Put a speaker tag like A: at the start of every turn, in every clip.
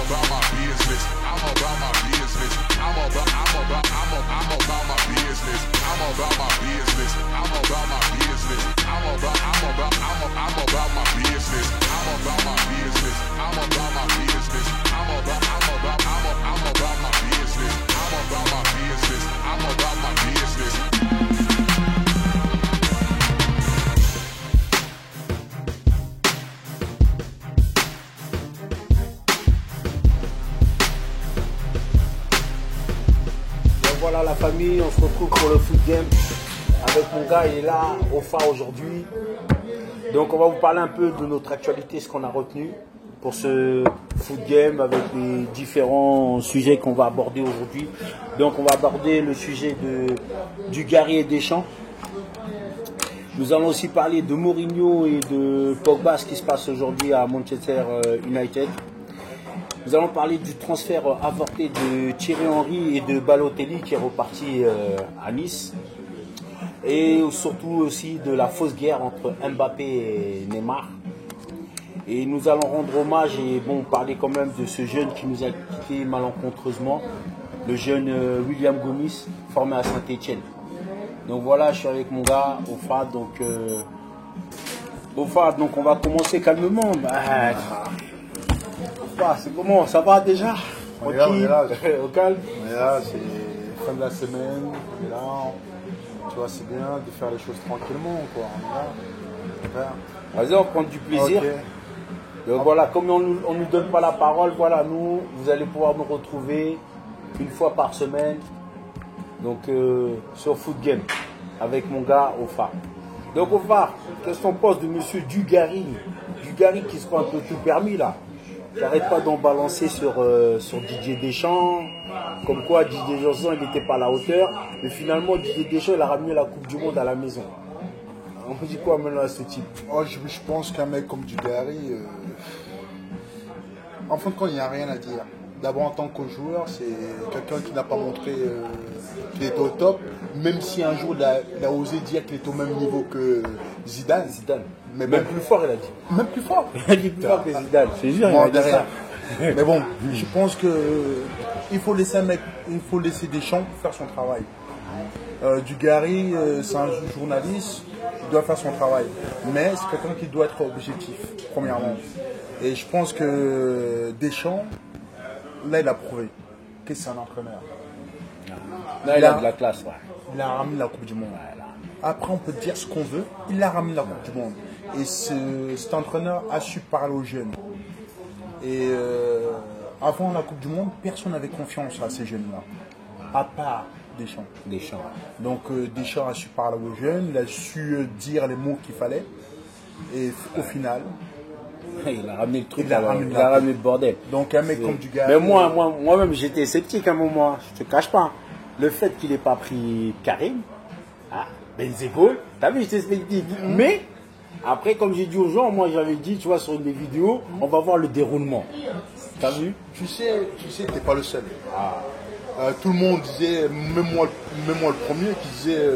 A: about my business. I'm about my business. I'm about my business. I'm about my business. I'm about my business. I'm about my business. I'm about my business. I'm about my business. I'm about my business. I'm about my business. I'm about my business.
B: Voilà la famille, on se retrouve pour le foot game avec mon gars, il est là au phare aujourd'hui. Donc on va vous parler un peu de notre actualité, ce qu'on a retenu pour ce foot game avec les différents sujets qu'on va aborder aujourd'hui. Donc on va aborder le sujet du Gary et Deschamps. Nous allons aussi parler de Mourinho et de Pogba, ce qui se passe aujourd'hui à Manchester United. Nous allons parler du transfert avorté de Thierry Henry et de Balotelli qui est reparti à Nice. Et surtout aussi de la fausse guerre entre Mbappé et Neymar. Et nous allons rendre hommage et bon, parler quand même de ce jeune qui nous a quitté malencontreusement, le jeune William Gomis, formé à Saint-Etienne. Donc voilà, je suis avec mon gars, Ofad. Donc on va commencer calmement. C'est comment? Ça va déjà?
C: On est là,
B: au calme.
C: On est là, c'est fin de la semaine, on est là. Tu vois, c'est bien de faire les choses tranquillement, quoi. On est là.
B: Vas-y, on prend du plaisir.
C: Okay.
B: Donc voilà, comme on ne nous donne pas la parole, voilà, vous allez pouvoir nous retrouver une fois par semaine. Donc sur Foot Game, avec mon gars Ofa. Donc Ofa, qu'est-ce qu'on pense de monsieur Dugarry? Dugarry qui se croit un peu tout permis là. J'arrête pas d'en balancer sur Didier Deschamps, comme quoi Didier Deschamps il n'était pas à la hauteur, mais finalement Didier Deschamps il a ramené la Coupe du Monde à la maison. On dit quoi maintenant à ce type?
C: Je pense qu'un mec comme Dugarry, en fin de compte il n'y a rien à dire. D'abord en tant que joueur, c'est quelqu'un qui n'a pas montré qu'il était au top, même si un jour il a osé dire qu'il était au même niveau que Zidane.
B: Mais même plus fort, il a dit.
C: Même plus fort.
B: Il a dit plus fort que Zidane. Je te jure, il a dit ça.
C: Mais bon, je pense que il faut laisser un mec, il faut laisser Deschamps faire son travail. Dugarry, c'est un journaliste, il doit faire son travail. Mais c'est quelqu'un qui doit être objectif, premièrement. Et je pense que Deschamps, là, il a prouvé que c'est un entraîneur.
B: Là, il a de la classe, ouais.
C: Il a ramené la Coupe du Monde. Après, on peut dire ce qu'on veut, il a ramené la Coupe du Monde. Et cet entraîneur a su parler aux jeunes. Et avant la Coupe du Monde, personne n'avait confiance à ces jeunes-là, à part Deschamps. Donc Deschamps a su parler aux jeunes, il a su dire les mots qu'il fallait. Et au final,
B: il a ramené le truc,
C: il a
B: ramené le bordel.
C: Donc un mec comme Dugarry.
B: Mais moi-même, j'étais sceptique à un moment, je te cache pas. Le fait qu'il n'ait pas pris Karim, Benzema, t'as vu, j'étais sceptique. Mais après, comme j'ai dit aux gens, moi j'avais dit, tu vois, sur une des vidéos, on va voir le déroulement. T'as vu?
C: Tu sais, t'es pas le seul. Tout le monde disait, même moi le premier, qui disait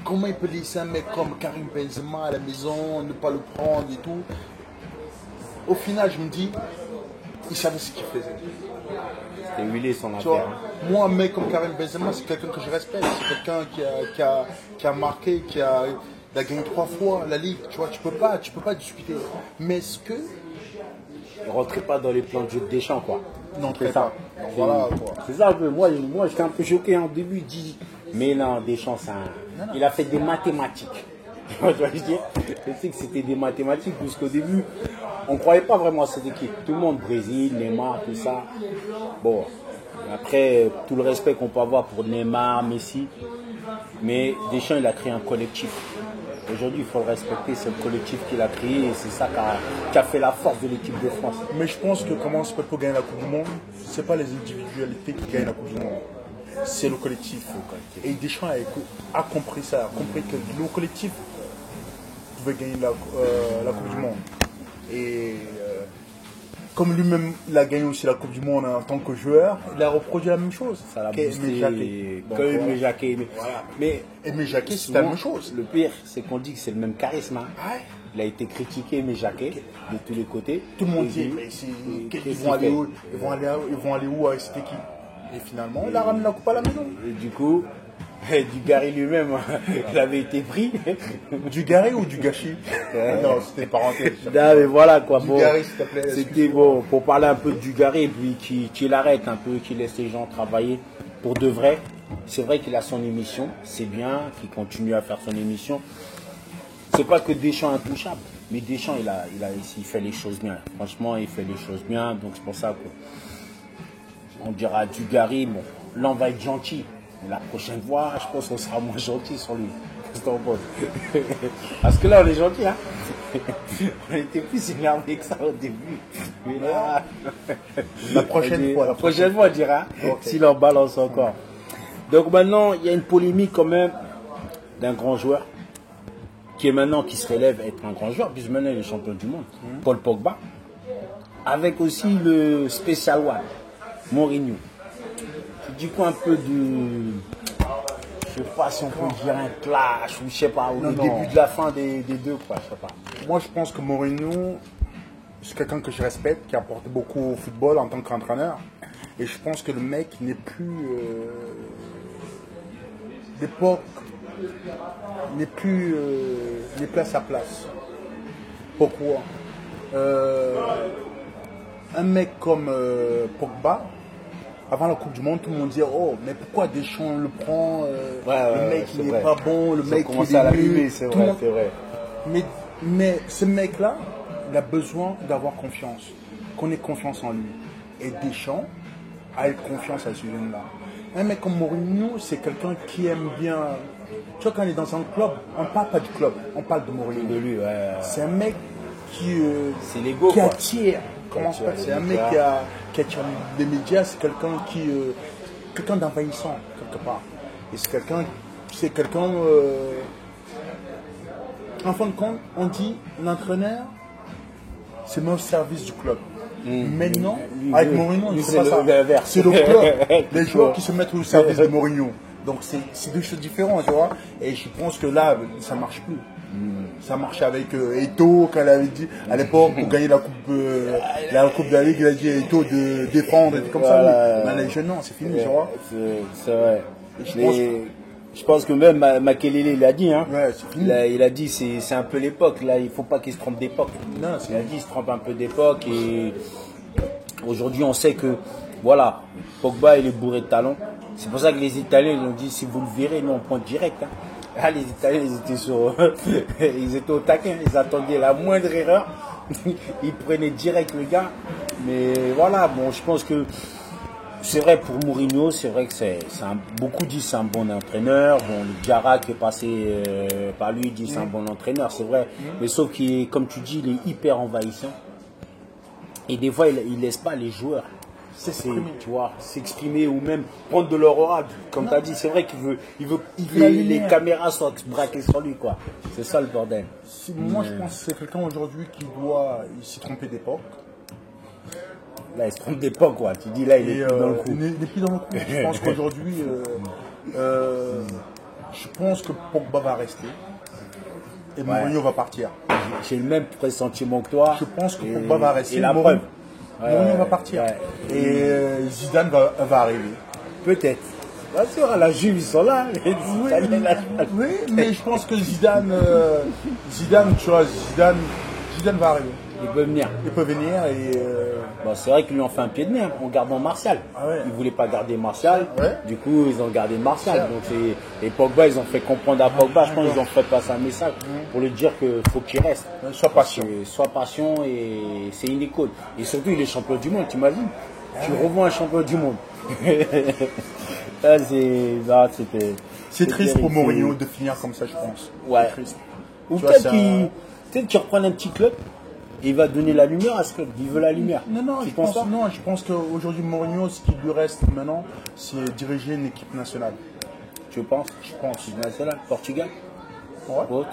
C: comment il peut laisser un mec comme Karim Benzema à la maison, ne pas le prendre et tout. Au final, je me dis, il savait ce qu'il faisait.
B: C'était huilé son affaire.
C: Moi, un mec comme Karim Benzema, c'est quelqu'un que je respecte. C'est quelqu'un qui a marqué, qui a gagné 3 fois la Ligue. Tu vois, tu peux pas discuter. Mais est-ce que
B: il rentrait pas dans les plans de jeu de Deschamps, quoi.
C: Non, c'est ça. Voilà, quoi.
B: C'est ça un peu. Moi j'étais un peu choqué en début. Il dit, mais non, Deschamps, il a fait des mathématiques. Tu vois, je dis, je sais que c'était des mathématiques, puisqu'au début, on ne croyait pas vraiment à cette équipe. Tout le monde, Brésil, Neymar, tout ça. Bon, après, tout le respect qu'on peut avoir pour Neymar, Messi. Mais Deschamps, il a créé un collectif. Aujourd'hui, il faut le respecter, c'est le collectif qu'il a créé et c'est ça qui a fait la force de l'équipe de France.
C: Mais je pense que comment se peut pour gagner la Coupe du Monde, ce n'est pas les individualités qui gagnent la Coupe du Monde. C'est le collectif. Et Deschamps a compris ça, a compris que le collectif pouvait gagner la Coupe du Monde. Et comme lui-même, il a gagné aussi la Coupe du Monde en tant que joueur, il a reproduit la même chose.
B: Ça l'a boosté. Aimé Jacquet.
C: Mais Aimé Jacquet, c'est la même chose.
B: Le pire, c'est qu'on dit que c'est le même charisme. Hein.
C: Ouais.
B: Il a été critiqué, mais jaqué de tous les côtés.
C: Tout le monde
B: Et
C: dit,
B: lui,
C: mais
B: qu'est-ce
C: ils
B: qu'il
C: vont aller
B: fait?
C: où? Ils vont aller où avec cette équipe? Et finalement, il a ramené la coupe à la maison.
B: Et du coup, Dugarry lui-même, il avait été pris.
C: Du Gary ou du gâchis? Non, c'était une parenthèse.
B: Non, mais voilà quoi. Bon,
C: Dugarry, s'il te plaît.
B: c'était bon pour parler un peu de Dugarry et puis qu'il arrête un peu, qu'il laisse les gens travailler pour de vrai. C'est vrai qu'il a son émission, c'est bien, qu'il continue à faire son émission. C'est pas que Deschamps est intouchable, mais Deschamps il fait les choses bien. Franchement, il fait les choses bien, donc c'est pour ça qu'on dira Dugarry, bon, là on va être gentil. Mais la prochaine fois, je pense qu'on sera moins gentil sur lui. Qu'est-ce que t'en penses? Parce que là, on est gentil, hein. On était plus énervé que ça au début. Mais là,
C: La prochaine fois.
B: La prochaine fois, on dira,
C: Ok.
B: s'il en balance encore. Donc maintenant, il y a une polémique quand même d'un grand joueur qui se relève à être un grand joueur, puisque maintenant il est champion du monde, Paul Pogba, avec aussi le Special One, Mourinho. Du coup, un peu de, je sais pas si on peut dire un clash, ou je sais pas, au
C: Non,
B: début
C: non.
B: de la fin des deux, quoi, je sais pas.
C: Moi, je pense que Mourinho, c'est quelqu'un que je respecte, qui a apporté beaucoup au football en tant qu'entraîneur. Et je pense que le mec n'est plus d'époque, n'est plus à sa place. Pourquoi? Un mec comme Pogba, avant la Coupe du Monde, tout le monde disait oh mais pourquoi Deschamps le prend, le mec
B: c'est
C: il n'est
B: vrai.
C: pas bon, le
B: Ils ont
C: mec
B: commencé
C: il est
B: à
C: nul.
B: l'allumer, c'est
C: Tout le
B: vrai,
C: monde-
B: c'est vrai.
C: Mais ce mec-là, il a besoin d'avoir confiance, qu'on ait confiance en lui. Et Deschamps a eu confiance à ce jeune-là. Un mec comme Mourinho, c'est quelqu'un qui aime bien. Tu vois, quand il est dans un club, on ne parle pas du club, on parle de Mourinho.
B: De lui, ouais.
C: C'est un mec qui,
B: C'est l'ego,
C: qui
B: quoi.
C: attire. Comment
B: attire
C: ça s'appelle?
B: les
C: C'est un mec
B: médias.
C: qui attire les médias, c'est quelqu'un qui. Quelqu'un d'envahissant, quelque part. Et c'est quelqu'un. En fin de compte, on dit l'entraîneur, c'est le service du club. Maintenant,
B: Lui,
C: avec
B: lui,
C: Mourinho,
B: lui,
C: c'est
B: c'est
C: pas
B: le-
C: ça.
B: l'inverse.
C: C'est le club. Les joueurs qui se mettent au service de Mourinho. Donc c'est deux choses différentes, tu vois. Et je pense que là, ça marche plus. Ça marchait avec Eto'o quand il avait dit à l'époque pour gagner la coupe de la Ligue, il a dit à Eto'o de défendre et tout comme
B: Voilà.
C: ça. Mais les jeunes non, c'est fini, tu vois.
B: C'est vrai.
C: Je
B: Mais
C: pense
B: je pense que même Makelele, il a dit, hein.
C: Ouais, c'est fini.
B: Il a dit, c'est un peu l'époque. Là, il faut pas qu'il se trompe d'époque.
C: Non, c'est-
B: Il a dit, il se trompe un peu d'époque. Et aujourd'hui, on sait que, voilà, Pogba, il est bourré de talent. C'est pour ça que les Italiens, ils ont dit, si vous le verrez, nous, on pointe direct. Hein. Ah, les Italiens, ils étaient au taquin. Ils attendaient la moindre erreur. Ils prenaient direct le gars. Mais voilà, bon, je pense que c'est vrai pour Mourinho, c'est vrai que beaucoup disent c'est un bon entraîneur. Bon, le Diarra qui est passé par lui dit c'est un bon entraîneur, c'est vrai. Mais sauf qu'il est, comme tu dis, il est hyper envahissant. Et des fois, il laisse pas les joueurs tu vois, s'exprimer ou même prendre de leur aura. Comme tu as dit, c'est vrai qu'il veut que
C: La
B: les
C: lumière.
B: caméras soient braquées sur lui, quoi. C'est ça le bordel.
C: Moi, je pense que c'est quelqu'un aujourd'hui qui il s'est trompé d'époque.
B: Là, il se trompe d'époque, quoi. Tu dis là, il
C: Et
B: est plus dans le coup.
C: il n'est plus dans le coup. Je pense qu'aujourd'hui, je pense que Pogba va rester. Et Mourinho va partir.
B: J'ai le même pressentiment que toi.
C: Je pense que
B: Et-
C: Pogba va rester.
B: Et la
C: Mourinho-
B: preuve.
C: Mourinho va partir.
B: ouais.
C: Et Zidane va arriver.
B: Peut-être. Bien sûr, à la Juve, ils sont là. Les Italiens, là.
C: Oui, mais je pense que Zidane, tu vois, Zidane va arriver.
B: Il peut venir.
C: Il peut venir et
B: Bon, c'est vrai qu'ils lui ont fait un pied de nez hein, en gardant Martial.
C: Ah ouais.
B: Ils ne voulaient pas garder Martial.
C: Ouais.
B: Du coup, ils ont gardé Martial. Donc, et Pogba, ils ont fait comprendre à Pogba, je pense qu'ils ont fait passer un message pour lui dire qu'il faut qu'il reste.
C: sois patient.
B: Sois patient et c'est une école. Et surtout, il est champion du monde, t'imagines? Tu revois un champion du monde.
C: C'est triste pour
B: terrible.
C: Mourinho de finir comme ça, je pense.
B: Ouais.
C: C'est triste.
B: Ou
C: Tu vois,
B: peut-être
C: ça-
B: qu'il reprenne un petit club et il va donner la lumière à ce club. Il veut la lumière.
C: Non,
B: Tu
C: je
B: penses
C: pense,
B: pas
C: non, je pense qu'aujourd'hui Mourinho, ce qui lui reste maintenant, c'est diriger une équipe nationale.
B: Tu penses? Je pense. National, Portugal,
C: Ouais.
B: autre.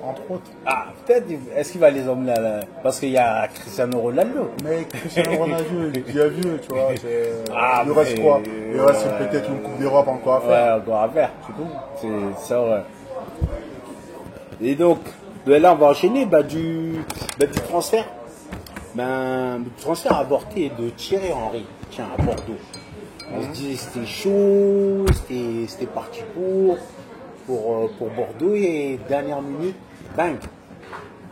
C: Entre autres.
B: Ah, peut-être. Est-ce qu'il va les emmener à la... Parce qu'il y a Cristiano Ronaldo.
C: Mais Cristiano Ronaldo, il est déjà vieux, tu vois. Il lui
B: mais-
C: reste quoi? Il reste
B: ouais.
C: peut-être une Coupe d'Europe encore à faire.
B: Ouais, encore à faire. C'est tout. C'est vrai. Et donc, Ben là, on va enchaîner du transfert. Le transfert avorté de Thierry Henry, tiens, à Bordeaux. On se disait c'était chaud, c'était parti pour Bordeaux et dernière minute, bang.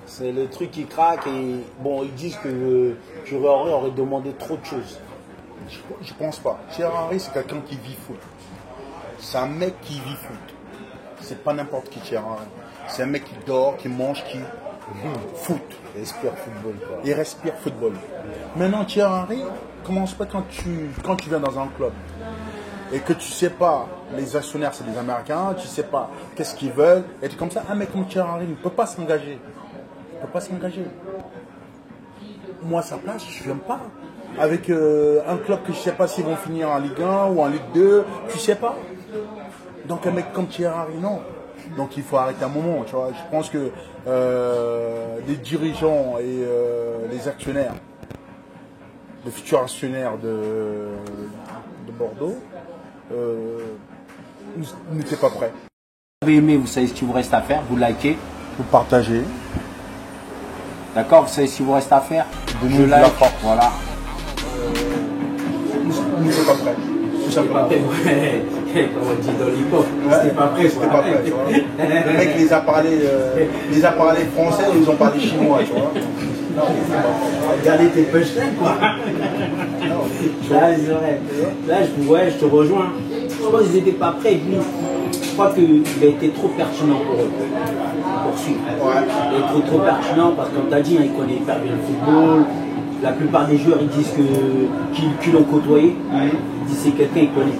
B: C'est le truc qui craque et bon, ils disent que Thierry Henry aurait demandé trop de choses.
C: Je pense pas. Thierry Henry, c'est quelqu'un qui vit foot. C'est un mec qui vit foot. C'est pas n'importe qui Thierry Henry. C'est un mec qui dort, qui mange, qui foot.
B: Il respire football, quoi.
C: Il respire football. Maintenant, Thierry Henry, commence pas quand tu viens dans un club et que tu sais pas, les actionnaires c'est des Américains, tu sais pas qu'est-ce qu'ils veulent, et comme ça, un mec comme Thierry Henry ne peut pas s'engager. Il peut pas s'engager. Moi, à sa place, je viens pas. Avec un club que je sais pas s'ils vont finir en Ligue 1 ou en Ligue 2, tu sais pas. Donc un mec comme Thierry Henry, non. Donc il faut arrêter un moment, tu vois. Je pense que les dirigeants et les actionnaires, les futurs actionnaires de Bordeaux, n'étaient pas prêts.
B: Vous avez aimé, vous savez ce qu'il vous reste à faire, vous likez.
C: Vous partagez.
B: D'accord, vous savez ce qu'il vous reste à faire.
C: Je like. La force.
B: Voilà.
C: Nous n'étions pas prêts.
D: C'était pas prêt, comme on dit dans l'hip-hop. C'était pas prêt,
C: c'était pas prêt, tu vois. Le mec les a parlé français, ils ont parlé chinois, tu vois.
D: Regardez tes punchlines, quoi. Là, je te rejoins. Je pense qu'ils n'étaient pas prêts. Je crois qu'il a été trop pertinent pour eux. Pour suivre. Il a été trop pertinent parce que, comme tu as dit, il connaît hyper bien le football. La plupart des joueurs, ils disent qu'ils l'ont côtoyé. Ils disent que c'est quelqu'un qui connaît,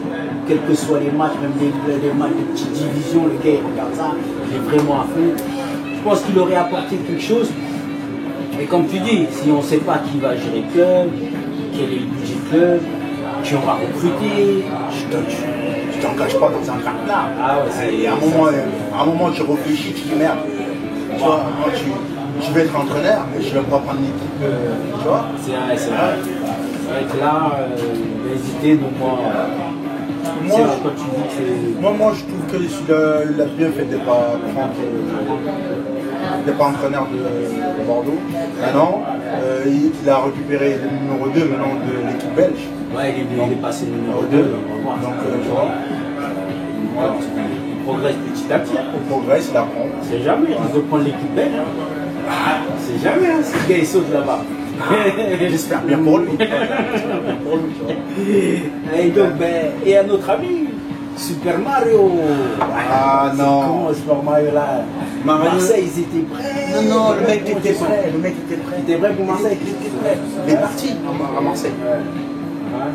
D: quels que soient les matchs, même les matchs de petite division, le gars, il regarde ça, il est vraiment à fond. Je pense qu'il aurait apporté quelque chose. Et comme tu dis, si on ne sait pas qui va gérer le club, quel est le budget du club, qui on va recruter,
C: tu t'engages pas dans un traquenard.
D: Ah ouais,
C: et à un moment, tu réfléchis, tu dis merde. Tu vois, moi, je vais être entraîneur, mais je ne vais pas prendre l'équipe. Tu vois.
D: C'est vrai. C'est vrai que là, hésiter, donc moi, quand tu dis que
C: moi, je trouve qu'il a bien fait de ne pas entraîneur de Bordeaux. Maintenant, il a récupéré le numéro 2 maintenant de l'équipe belge.
D: Ouais, il est passé numéro 2.
C: Donc, tu vois.
D: Il progresse petit à petit.
C: Il progresse, il apprend.
D: C'est jamais, il veut prendre l'équipe belge. C'est jamais, hein, si le gars il saute là-bas.
C: J'espère bien pour lui.
D: Et donc, et à notre ami, Super Mario.
C: Ah non.
D: Comment Super Mario là? Marseille, ils étaient prêts.
C: Non, le mec était prêt. Le mec était prêt.
D: Il était prêt pour Marseille.
C: Il est parti à Marseille.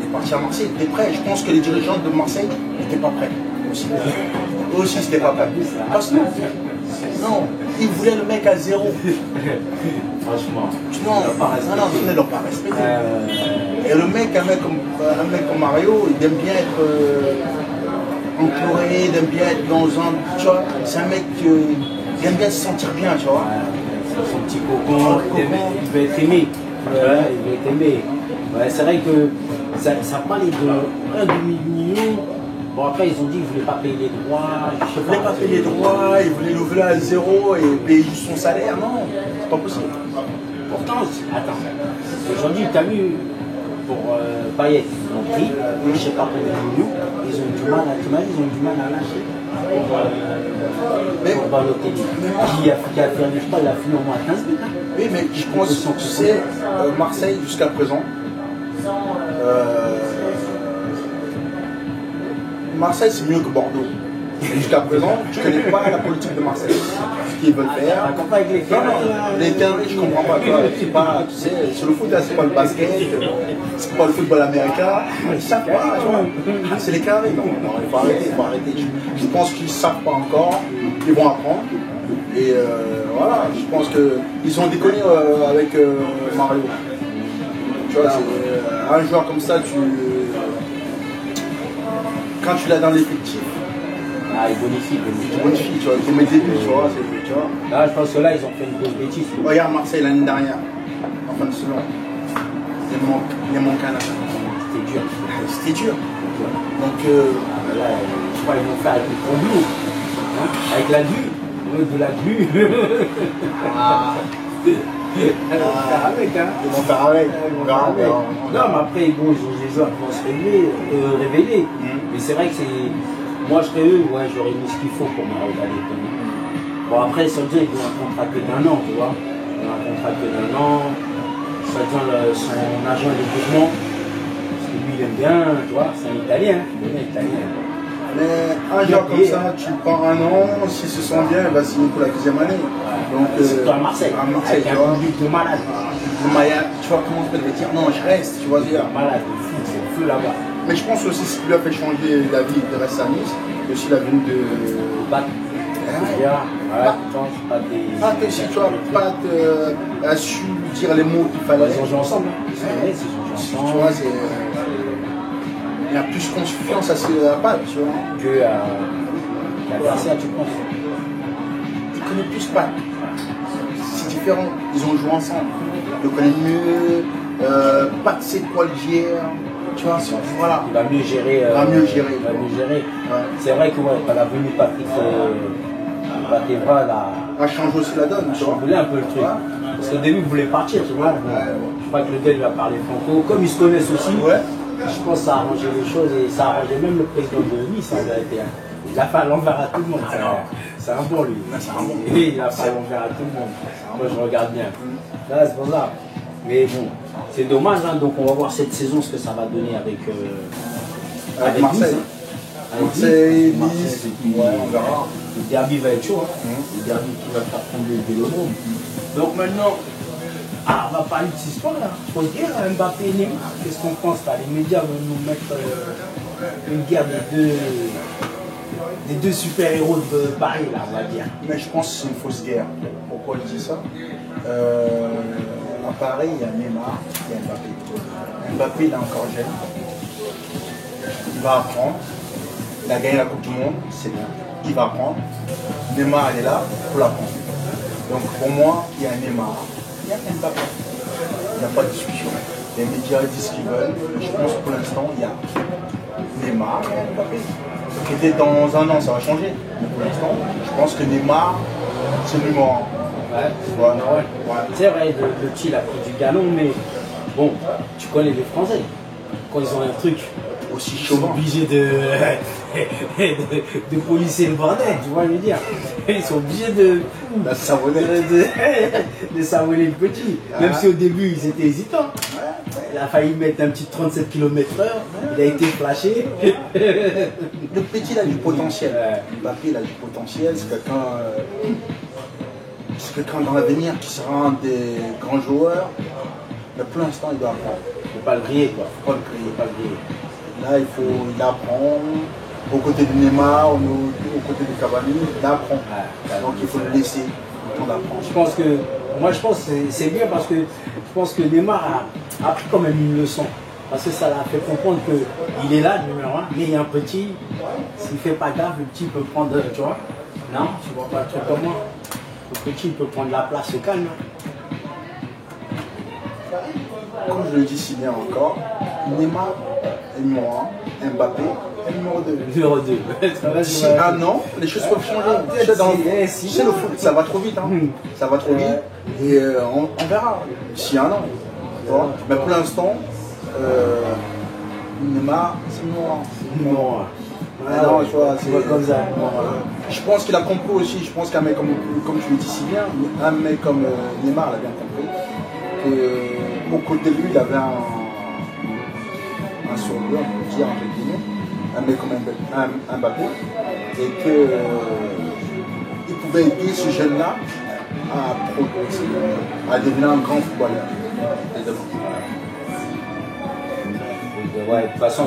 C: Il est parti à Marseille, il était prêt. Je pense que les dirigeants de Marseille n'étaient pas prêts. Eux aussi, c'était pas prêt. Parce que non, ils voulaient le mec à 0.
D: Franchement.
C: Non, ils ne l'ont pas respecté. Et le mec, un mec comme Mario, il aime bien être entouré, il aime bien être dans un. Tu vois, c'est un mec qui aime bien se sentir bien, tu vois.
D: Son petit cocon, il veut être aimé. Il veut être aimé. Ouais, c'est vrai que ça parlait de 1 demi-million. Bon, après, ils ont dit qu'ils ne voulaient pas payer les droits.
C: Ils ne voulaient pas payer les droits, ils voulaient l'ouvrir à 0 et payer son salaire. Non, c'est pas possible.
D: Pourtant, attends, aujourd'hui, tu as vu, pour Payet, ils l'ont pris, je ne sais pas combien de millions, ils ont du mal à lâcher. Pour Balotelli, qui a fait, je sais pas, il a fini au moins 15 minutes.
C: Oui, mais je pense que tu sais, Marseille, jusqu'à présent, Marseille, c'est mieux que Bordeaux. Jusqu'à présent, je ne connais pas la politique de Marseille. Ce qu'ils veulent faire. Les terrains, je ne comprends pas. C'est pas, tu sais, sur le foot, c'est pas le basket, c'est pas le football américain. Ils ne savent pas, tu vois. C'est les carrés. Non, il faut arrêter. Je pense qu'ils ne savent pas encore. Ils vont apprendre. Et voilà, je pense qu'ils ont déconné avec Mario. Tu vois, un joueur comme ça, quand tu l'as dans l'effectif,
D: il bonifie.
C: Tu vois, c'est mes débuts, tu vois.
D: Là, je pense que là, ils ont fait une grosse bêtise.
C: Regarde Marseille l'année dernière, en fin de saison. Il manque un achat. C'était dur. Donc,
D: là, je crois qu'ils vont faire avec le Comblou, avec la vue. De la glu.
C: Ah.
D: Faire avec, hein.
C: Ils vont faire avec.
D: On verra avec. Non, mais après, bon, les joueurs vont se révéler. Mais c'est vrai que c'est. Moi, je serais eux, ouais, j'aurais mis ce qu'il faut pour me régaler. Bon, après, Soldier, il a un contrat que d'un an, tu vois. Il a un contrat que d'un an. Soldier, son agent, il est gourmand. Parce que lui, il aime bien, tu vois. C'est un Italien. Il est italien.
C: Mais un joueur comme ça, tu prends un an, s'il se sent bien, il va signer pour la 10e année. Donc,
D: c'est toi à Marseille.
C: À Marseille,
D: avec un public de malade.
C: Tu vois comment je peux te dire, non, je reste, tu vois dire.
D: Malade, c'est le feu là-bas.
C: Mais je pense aussi ce qui lui a fait changer la vie de rester à Nice, c'est aussi la venue de.
D: Bat.
C: Si tu vois, Pat a su dire les mots qu'il fallait.
D: Ils ont joué ensemble. Ils ont joué ensemble.
C: Tu vois, il a plus confiance à Pat, tu vois.
D: Que à Garcia, tu penses.
C: Il connaît plus Pat. C'est différent. Ils ont joué ensemble. Il le connaît mieux. Pat sait quoi le gérer. Tu vois, voilà.
D: Il va mieux gérer.
C: Ouais.
D: C'est vrai que quand la venue Patrick Patevra
C: a changé aussi la donne.
D: Tu voulais un peu le truc. Ouais. Parce qu'au début, vous voulez partir, tu vois. Je crois que le gars, il va parler franco. Comme ils se connaissent aussi, je pense que ça a arrangé les choses et ça a arrangé même le président de Nice en vérité. Il a fait l'envers à tout le monde. C'est un bon, lui. Il a fait l'envers à tout le monde. Moi, je regarde bien. Là, c'est pour ça. Mais bon, c'est dommage. Hein. Donc, on va voir cette saison ce que ça va donner avec
C: Marseille.
D: Marseille,
C: Nice, on verra.
D: Le derby va être chaud. Hein. Le derby qui va faire prendre le Vélodrome. Donc maintenant, on va parler de cette histoire là. Il faut dire Mbappé et Neymar. Qu'est-ce qu'on pense là? Les médias vont nous mettre une guerre des deux super-héros de Paris là, on va dire.
C: Mais je pense que c'est une fausse guerre. Pourquoi je dis ça? À Paris, il y a Neymar, il y a Mbappé. Mbappé, il est encore jeune. Il va apprendre. Il a gagné la Coupe du Monde, c'est bien. Il va apprendre. Neymar, il est là pour l'apprendre. Donc pour moi, il y a Neymar, il y a Mbappé. Il n'y a pas de discussion. Les médias disent ce qu'ils veulent. Je pense que pour l'instant, il y a Neymar et Mbappé. Peut-être dans un an, ça va changer. Mais pour l'instant, je pense que Neymar, c'est le numéro 1.
D: C'est vrai, le petit a pris du galon, mais bon, tu connais les Français. Quand ils ont un truc aussi chaud, ils sont obligés de policer le bordel, tu vois, je veux dire. Ils sont obligés de savonner le petit. Même si au début, ils étaient hésitants. Il a failli mettre un petit 37 km/h, il a été flashé.
C: Le petit, il a du potentiel. Mbappé, il a du potentiel, c'est quelqu'un dans l'avenir qui sera un des grands joueurs. Mais pour l'instant, il doit apprendre.
D: Il ne faut pas le griller, quoi.
C: Il ne faut pas le griller. Là, il apprend. Aux côtés de Neymar, aux côtés de Cavani, il apprend. Donc il faut le laisser.
D: Je pense que c'est bien parce que je pense que Neymar a pris quand même une leçon. Parce que ça l'a fait comprendre qu'il est là, le numéro 1, mais il y a un petit, s'il ne fait pas gaffe, le petit peut prendre, tu vois. Non, tu vois pas le truc comme moi. Le petit peut prendre la place au calme.
C: Comme je le dis si bien encore, Neymar est numéro 1, Mbappé est numéro 2.
D: Numéro 2.
C: D'ici un an, les choses peuvent changer. C'est le foot, ça va trop vite. Hein. Ça va trop vite. Et on verra d'ici un an. Mais pour l'instant, Neymar, c'est numéro 1. Non, tu vois, c'est comme ça. Je pense qu'il a compris aussi, je pense qu'un mec comme tu le dis si bien, un mec comme Neymar l'a bien compris. Qu'au côté de lui, il avait un sourire, on peut dire, entre guillemets, un mec comme Mbappé, et qu'il pouvait aider ce jeune-là à progresser, à devenir un grand footballeur.
D: Ouais, de toute façon,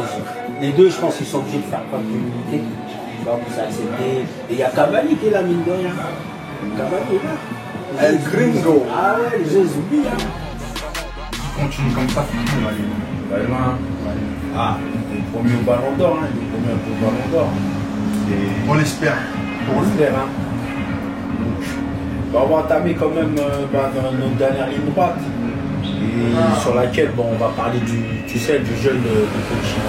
D: les deux, je pense qu'ils sont obligés de faire preuve d'humilité. Pour s'accepter. Et il y a Cavani qui est là, mine de rien. Cavani est là.
C: El Gringo.
D: Ah ouais, les gens oublient.
C: Continue comme ça, il va aller loin.
D: Ah, il est premier au Ballon d'Or, il est premier au Ballon d'Or.
C: On l'espère.
D: On l'espère, hein. On va entamer quand même dans notre dernière ligne droite. Et sur laquelle on va parler du jeune de coaching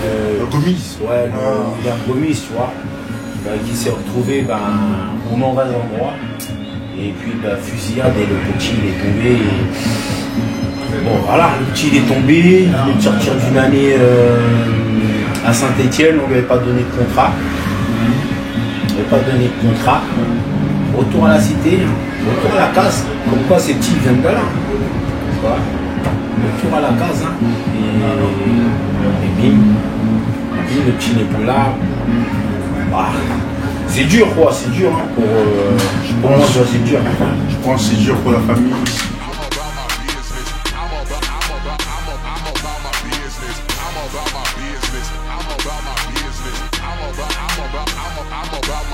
C: Gomis.
D: Ouais, William Gomis, tu vois.
B: qui s'est retrouvé au mauvais endroit. Et puis fusillade et le petit il est tombé. Bon voilà, le petit il est tombé, il venait de sortir d'une année à Saint-Etienne, on lui avait pas donné de contrat. Retour à la cité, retour à la case, comme quoi ces petits viennent de là. Voilà. Retour à la case, hein. Et bim, le petit n'est plus là. Bah, c'est dur quoi, c'est dur hein, pour moi c'est dur.
C: Je pense que c'est dur pour la famille.
A: I'm about my